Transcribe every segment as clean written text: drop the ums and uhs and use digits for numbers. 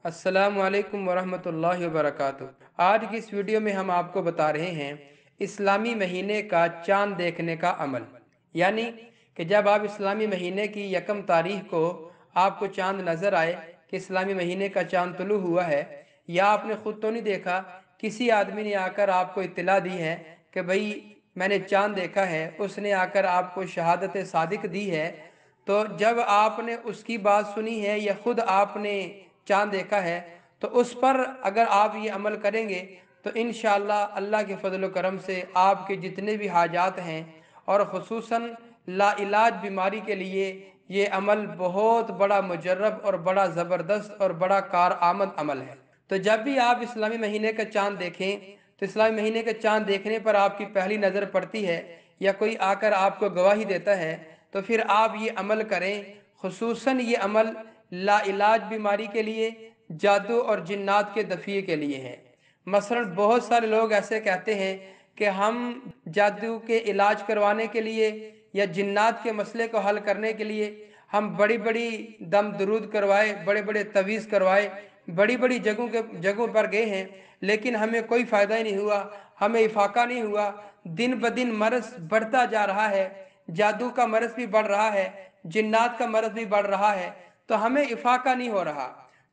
السلام علیکم ورحمۃ اللہ وبرکاتہ۔ آج کی اس ویڈیو میں ہم آپ کو بتا رہے ہیں اسلامی مہینے کا چاند دیکھنے کا عمل، یعنی کہ جب آپ اسلامی مہینے کی یکم تاریخ کو آپ کو چاند نظر آئے کہ اسلامی مہینے کا چاند طلوع ہوا ہے، یا آپ نے خود تو نہیں دیکھا، کسی آدمی نے آ کر آپ کو اطلاع دی ہے کہ بھئی میں نے چاند دیکھا ہے، اس نے آ کر آپ کو شہادت صادق دی ہے، تو جب آپ نے اس کی بات سنی ہے یا خود آپ نے چاند دیکھا ہے، تو اس پر اگر آپ یہ عمل کریں گے تو انشاءاللہ اللہ کے فضل و کرم سے آپ کے جتنے بھی حاجات ہیں، اور خصوصاً لا علاج بیماری کے لیے یہ عمل بہت بڑا مجرب اور بڑا زبردست اور بڑا کارآمد عمل ہے۔ تو جب بھی آپ اسلامی مہینے کا چاند دیکھیں تو اسلامی مہینے کا چاند دیکھنے پر آپ کی پہلی نظر پڑتی ہے یا کوئی آ کر آپ کو گواہی دیتا ہے، تو پھر آپ یہ عمل کریں۔ خصوصاً یہ عمل لا علاج بیماری کے لیے، جادو اور جنات کے دفیع کے لیے ہے۔ مثلا بہت سارے لوگ ایسے کہتے ہیں کہ ہم جادو کے علاج کروانے کے لیے یا جنات کے مسئلے کو حل کرنے کے لیے ہم بڑی بڑی دم درود کروائے، بڑے بڑے تویز کروائے، بڑی بڑی جگہوں پر گئے ہیں، لیکن ہمیں کوئی فائدہ ہی نہیں ہوا، ہمیں افاقہ نہیں ہوا۔ دن بدن مرض بڑھتا جا رہا ہے، جادو کا مرض بھی بڑھ رہا ہے، جنات کا مرض بھی بڑھ رہا ہے، تو ہمیں افاقہ نہیں ہو رہا۔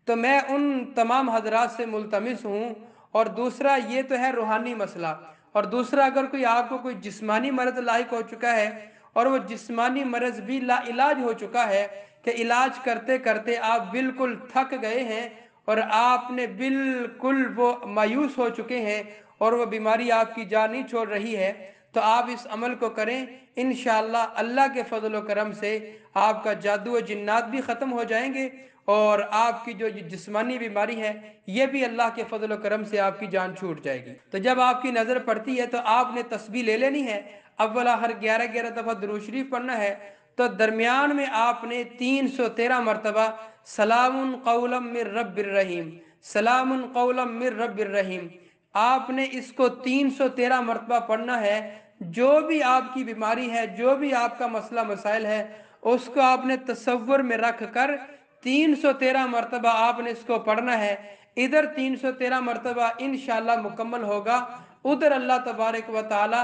تو میں ان تمام حضرات سے ملتمس ہوں، اور دوسرا یہ تو ہے روحانی مسئلہ، اور دوسرا اگر آپ کو کوئی جسمانی مرض لاحق ہو چکا ہے اور وہ جسمانی مرض بھی لا علاج ہو چکا ہے کہ علاج کرتے کرتے آپ بالکل تھک گئے ہیں اور آپ نے بالکل وہ مایوس ہو چکے ہیں اور وہ بیماری آپ کی جان نہیں چھوڑ رہی ہے، تو آپ اس عمل کو کریں۔ انشاءاللہ اللہ کے فضل و کرم سے آپ کا جادو و جنات بھی ختم ہو جائیں گے، اور آپ کی جو یہ جسمانی بیماری ہے یہ بھی اللہ کے فضل و کرم سے آپ کی جان چھوٹ جائے گی۔ تو جب آپ کی نظر پڑتی ہے تو آپ نے تسبیح لے لینی ہے، اولا ہر 11 دفعہ درود شریف پڑھنا ہے، تو درمیان میں آپ نے 313 مرتبہ سلام قولا من رب الرحیم، سلام قولا من رب الرحیم، آپ نے اس کو 313 مرتبہ پڑھنا ہے۔ جو بھی آپ کی بیماری ہے، جو بھی آپ کا مسئلہ مسائل ہے، اس کو آپ نے تصور میں رکھ کر 313 مرتبہ آپ نے اس کو پڑھنا ہے۔ ادھر 313 مرتبہ انشاءاللہ مکمل ہوگا، ادھر اللہ تبارک و تعالی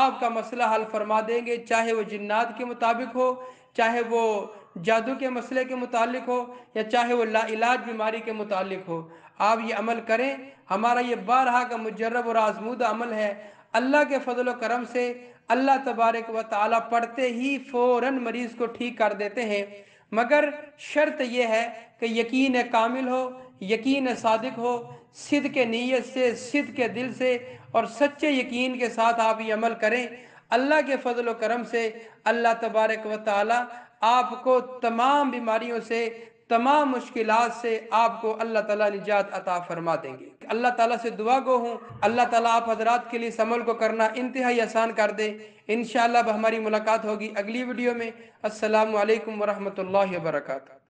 آپ کا مسئلہ حل فرما دیں گے، چاہے وہ جنات کے مطابق ہو، چاہے وہ جادو کے مسئلے کے متعلق ہو، یا چاہے وہ لا علاج بیماری کے متعلق ہو۔ آپ یہ عمل کریں، ہمارا یہ بارہا کا مجرب اور آزمودہ عمل ہے۔ اللہ کے فضل و کرم سے اللہ تبارک و تعالی پڑھتے ہی فوراً مریض کو ٹھیک کر دیتے ہیں، مگر شرط یہ ہے کہ یقین کامل ہو، یقین صادق ہو، صدق نیت سے، صدق دل سے اور سچے یقین کے ساتھ آپ یہ عمل کریں۔ اللہ کے فضل و کرم سے اللہ تبارک و تعالی آپ کو تمام بیماریوں سے، تمام مشکلات سے آپ کو اللہ تعالیٰ نجات عطا فرما دیں گے۔ اللہ تعالیٰ سے دعا گو ہوں، اللہ تعالیٰ آپ حضرات کے لیے اس عمل کو کرنا انتہائی آسان کر دے۔ انشاءاللہ اب ہماری ملاقات ہوگی اگلی ویڈیو میں۔ السلام علیکم ورحمۃ اللہ وبرکاتہ۔